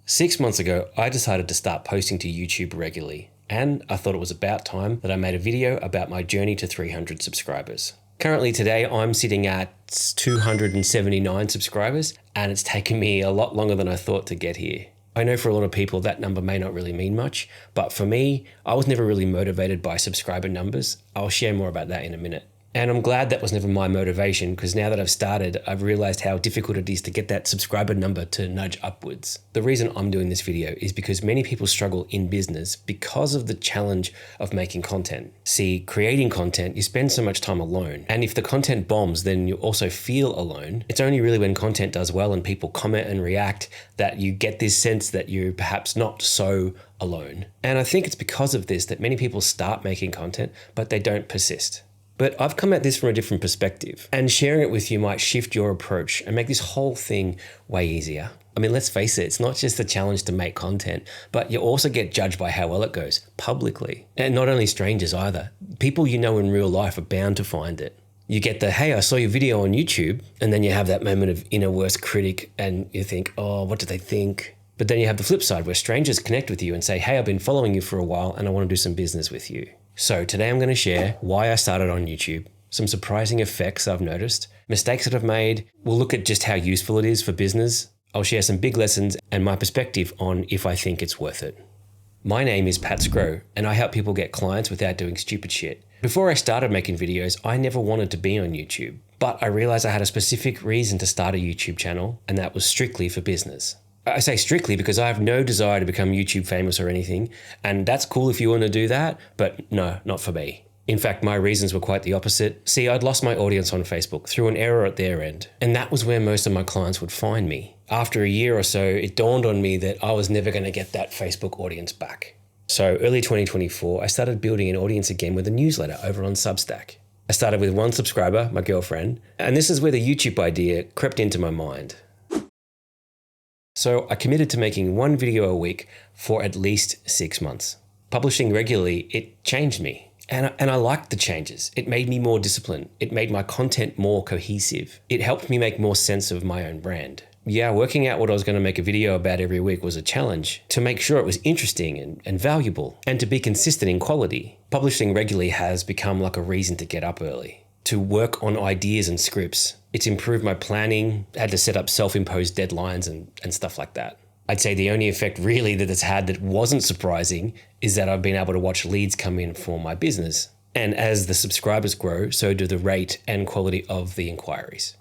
6 months ago, I decided to start posting to YouTube regularly, and I thought it was about time that I made a video about my journey to 300 subscribers. Currently today, I'm sitting at 279 subscribers, and it's taken me a lot longer than I thought to get here. I know for a lot of people that number may not really mean much, but for me, I was never really motivated by subscriber numbers. I'll share more about that in a minute. And I'm glad that was never my motivation, because now that I've started, I've realized how difficult it is to get that subscriber number to nudge upwards. The reason I'm doing this video is because many people struggle in business because of the challenge of making content. See, creating content, you spend so much time alone. And if the content bombs, then you also feel alone. It's only really when content does well and people comment and react that you get this sense that you're perhaps not so alone. And I think it's because of this that many people start making content, but they don't persist. But I've come at this from a different perspective, and sharing it with you might shift your approach and make this whole thing way easier. I mean, let's face it, it's not just a challenge to make content, but you also get judged by how well it goes publicly. And not only strangers either. People you know in real life are bound to find it. You get the, hey, I saw your video on YouTube, and then you have that moment of inner worst critic and you think, oh, what do they think? But then you have the flip side where strangers connect with you and say, hey, I've been following you for a while and I want to do some business with you. So today I'm going to share why I started on YouTube, some surprising effects I've noticed, mistakes that I've made. We'll look at just how useful it is for business. I'll share some big lessons and my perspective on if I think it's worth it. My name is Pat Scrow, and I help people get clients without doing stupid shit. Before I started making videos, I never wanted to be on YouTube, but I realized I had a specific reason to start a YouTube channel, and that was strictly for business. I say strictly because I have no desire to become YouTube famous or anything, and that's cool if you want to do that, but no, not for me. In fact, my reasons were quite the opposite. See, I'd lost my audience on Facebook through an error at their end, and that was where most of my clients would find me. After a year or so, it dawned on me that I was never going to get that Facebook audience back. So early 2024, I started building an audience again with a newsletter over on Substack. I started with one subscriber, my girlfriend, and this is where the YouTube idea crept into my mind. So I committed to making one video a week for at least 6 months. Publishing regularly, it changed me. And I liked the changes. It made me more disciplined. It made my content more cohesive. It helped me make more sense of my own brand. Yeah, working out what I was going to make a video about every week was a challenge to make sure it was interesting and valuable, and to be consistent in quality. Publishing regularly has become like a reason to get up early, to work on ideas and scripts. It's improved my planning, had to set up self-imposed deadlines and stuff like that. I'd say the only effect really that it's had that wasn't surprising is that I've been able to watch leads come in for my business. And as the subscribers grow, so do the rate and quality of the inquiries.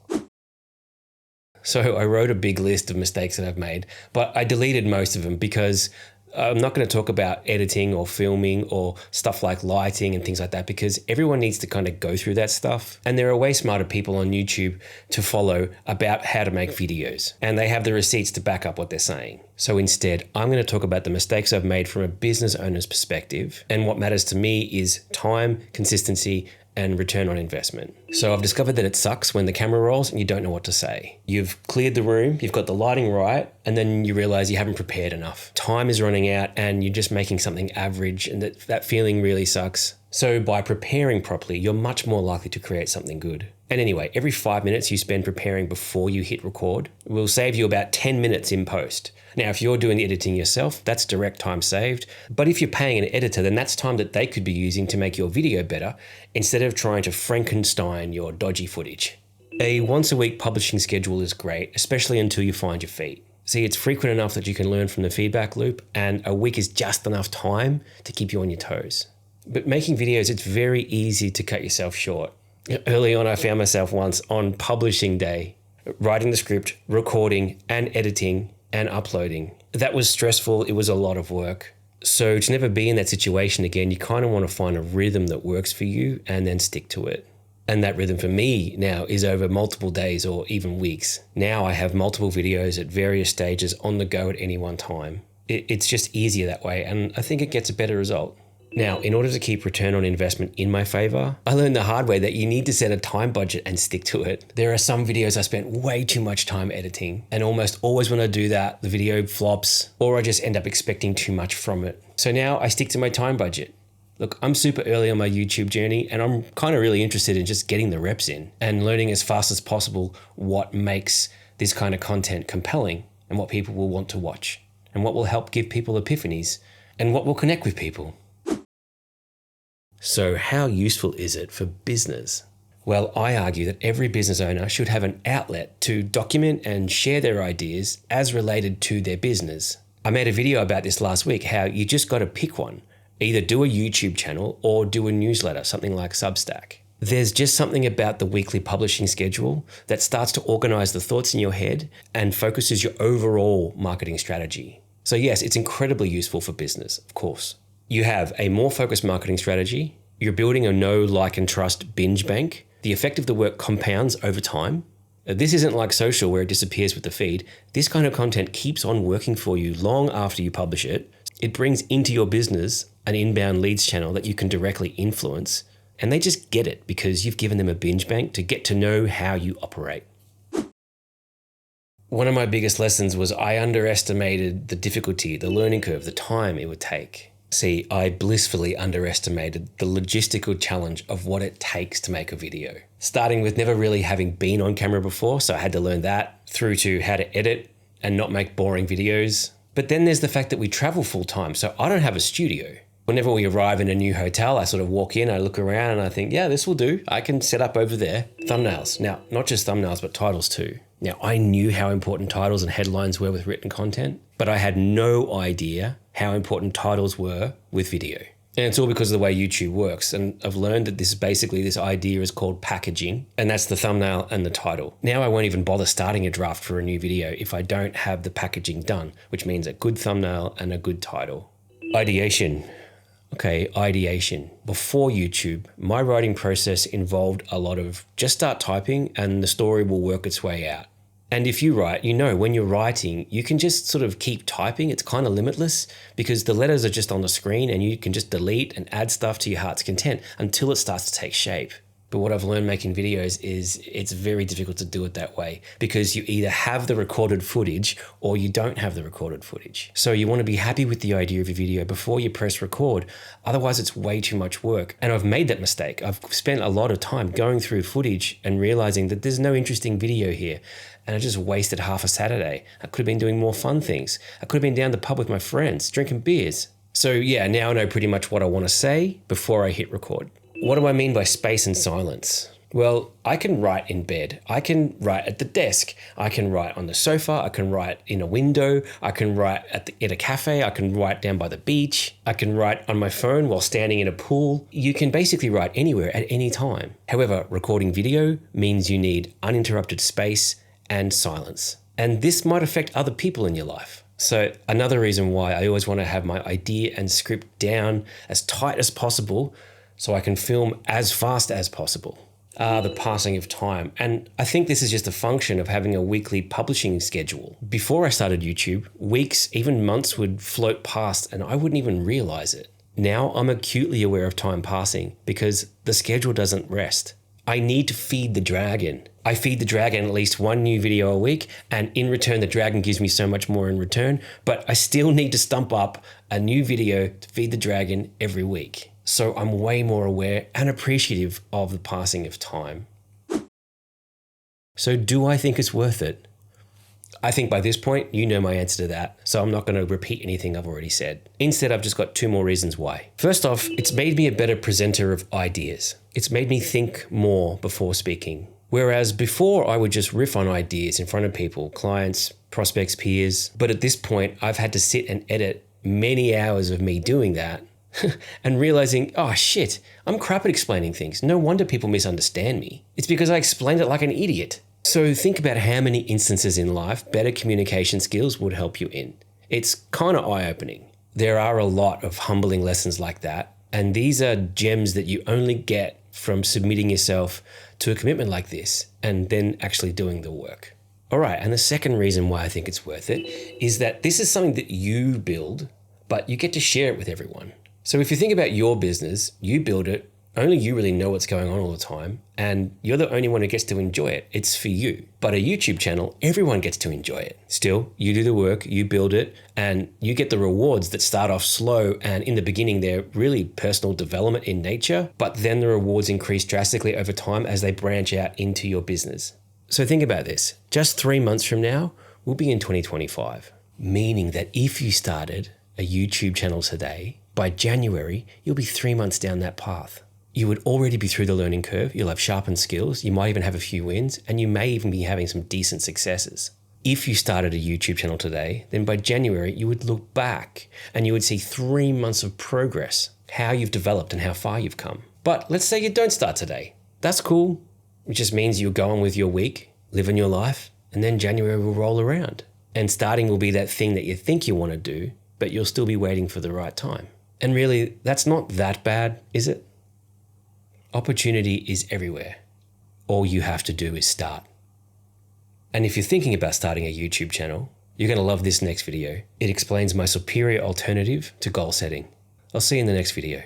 So I wrote a big list of mistakes that I've made, but I deleted most of them because I'm not going to talk about editing or filming or stuff like lighting and things like that, because everyone needs to kind of go through that stuff. And there are way smarter people on YouTube to follow about how to make videos, and they have the receipts to back up what they're saying. So instead, I'm going to talk about the mistakes I've made from a business owner's perspective. And what matters to me is time, consistency, and return on investment. So I've discovered that it sucks when the camera rolls and you don't know what to say. You've cleared the room, you've got the lighting right, and then you realize you haven't prepared enough. Time is running out and you're just making something average, and that feeling really sucks. So by preparing properly, you're much more likely to create something good. And anyway, every 5 minutes you spend preparing before you hit record will save you about 10 minutes in post. Now, if you're doing the editing yourself, that's direct time saved. But if you're paying an editor, then that's time that they could be using to make your video better instead of trying to Frankenstein your dodgy footage. A once a week publishing schedule is great, especially until you find your feet. See, it's frequent enough that you can learn from the feedback loop, and a week is just enough time to keep you on your toes. But making videos, it's very easy to cut yourself short. Early on, I found myself once on publishing day, writing the script, recording and editing and uploading. That was stressful. It was a lot of work. So to never be in that situation again, you kind of want to find a rhythm that works for you and then stick to it. And that rhythm for me now is over multiple days or even weeks. Now I have multiple videos at various stages on the go at any one time. It's just easier that way, and I think it gets a better result. Now, in order to keep return on investment in my favor, I learned the hard way that you need to set a time budget and stick to it. There are some videos I spent way too much time editing, and almost always when I do that, the video flops, or I just end up expecting too much from it. So now I stick to my time budget. Look, I'm super early on my YouTube journey, and I'm kind of really interested in just getting the reps in and learning as fast as possible what makes this kind of content compelling and what people will want to watch. and what will help give people epiphanies, and what will connect with people. So how useful is it for business? Well, I argue that every business owner should have an outlet to document and share their ideas as related to their business. I made a video about this last week, how you just got to pick one. Either do a YouTube channel or do a newsletter, something like Substack. There's just something about the weekly publishing schedule that starts to organize the thoughts in your head and focuses your overall marketing strategy. So yes, it's incredibly useful for business, of course. You have a more focused marketing strategy. You're building a know, like, and trust binge bank. The effect of the work compounds over time. This isn't like social where it disappears with the feed. This kind of content keeps on working for you long after you publish it. It brings into your business an inbound leads channel that you can directly influence. And they just get it because you've given them a binge bank to get to know how you operate. One of my biggest lessons was I underestimated the difficulty, the learning curve, the time it would take. See, I blissfully underestimated the logistical challenge of what it takes to make a video. Starting with never really having been on camera before, so I had to learn that, through to how to edit and not make boring videos. But then there's the fact that we travel full time, so I don't have a studio. Whenever we arrive in a new hotel, I sort of walk in, I look around and I think, yeah, this will do. I can set up over there. Thumbnails. Now, not just thumbnails, but titles too. Now, I knew how important titles and headlines were with written content, but I had no idea how important titles were with video. And it's all because of the way YouTube works. And I've learned that this idea is called packaging, and that's the thumbnail and the title. Now I won't even bother starting a draft for a new video if I don't have the packaging done, which means a good thumbnail and a good title. Ideation. Okay, ideation. Before YouTube, my writing process involved a lot of just start typing and the story will work its way out. And if you write, when you're writing, you can just sort of keep typing. It's kind of limitless because the letters are just on the screen and you can just delete and add stuff to your heart's content until it starts to take shape. But what I've learned making videos is it's very difficult to do it that way because you either have the recorded footage or you don't have the recorded footage. So you want to be happy with the idea of your video before you press record. Otherwise, it's way too much work. And I've made that mistake. I've spent a lot of time going through footage and realizing that there's no interesting video here. And I just wasted half a Saturday. I could have been doing more fun things. I could have been down the pub with my friends, drinking beers. So yeah, now I know pretty much what I want to say before I hit record. What do I mean by space and silence? Well, I can write in bed. I can write at the desk. I can write on the sofa. I can write in a window. I can write at a cafe. I can write down by the beach. I can write on my phone while standing in a pool. You can basically write anywhere at any time. However, recording video means you need uninterrupted space and silence. And this might affect other people in your life. So another reason why I always want to have my idea and script down as tight as possible so I can film as fast as possible. The passing of time. And I think this is just a function of having a weekly publishing schedule. Before I started YouTube, weeks, even months would float past and I wouldn't even realize it. Now I'm acutely aware of time passing because the schedule doesn't rest. I need to feed the dragon. I feed the dragon at least one new video a week, and in return, the dragon gives me so much more in return, but I still need to stump up a new video to feed the dragon every week. So I'm way more aware and appreciative of the passing of time. So do I think it's worth it? I think by this point, you know my answer to that, so I'm not going to repeat anything I've already said. Instead, I've just got two more reasons why. First off, it's made me a better presenter of ideas. It's made me think more before speaking. Whereas before, I would just riff on ideas in front of people, clients, prospects, peers. But at this point, I've had to sit and edit many hours of me doing that and realizing, oh shit, I'm crap at explaining things. No wonder people misunderstand me. It's because I explained it like an idiot. So think about how many instances in life better communication skills would help you in. It's kind of eye-opening. There are a lot of humbling lessons like that, and these are gems that you only get from submitting yourself to a commitment like this and then actually doing the work. All right, and the second reason why I think it's worth it is that this is something that you build, but you get to share it with everyone. So if you think about your business, you build it, only you really know what's going on all the time, and you're the only one who gets to enjoy it. It's for you. But a YouTube channel, everyone gets to enjoy it. Still, you do the work, you build it, and you get the rewards that start off slow, and in the beginning, they're really personal development in nature, but then the rewards increase drastically over time as they branch out into your business. So think about this. Just 3 months from now, we'll be in 2025. Meaning that if you started a YouTube channel today, by January, you'll be 3 months down that path. You would already be through the learning curve. You'll have sharpened skills. You might even have a few wins, and you may even be having some decent successes. If you started a YouTube channel today, then by January, you would look back and you would see 3 months of progress, how you've developed and how far you've come. But let's say you don't start today. That's cool. It just means you're going with your week, living your life, and then January will roll around. And starting will be that thing that you think you want to do, but you'll still be waiting for the right time. And really, that's not that bad, is it? Opportunity is everywhere. All you have to do is start. And if you're thinking about starting a YouTube channel, you're going to love this next video. It explains my superior alternative to goal setting. I'll see you in the next video.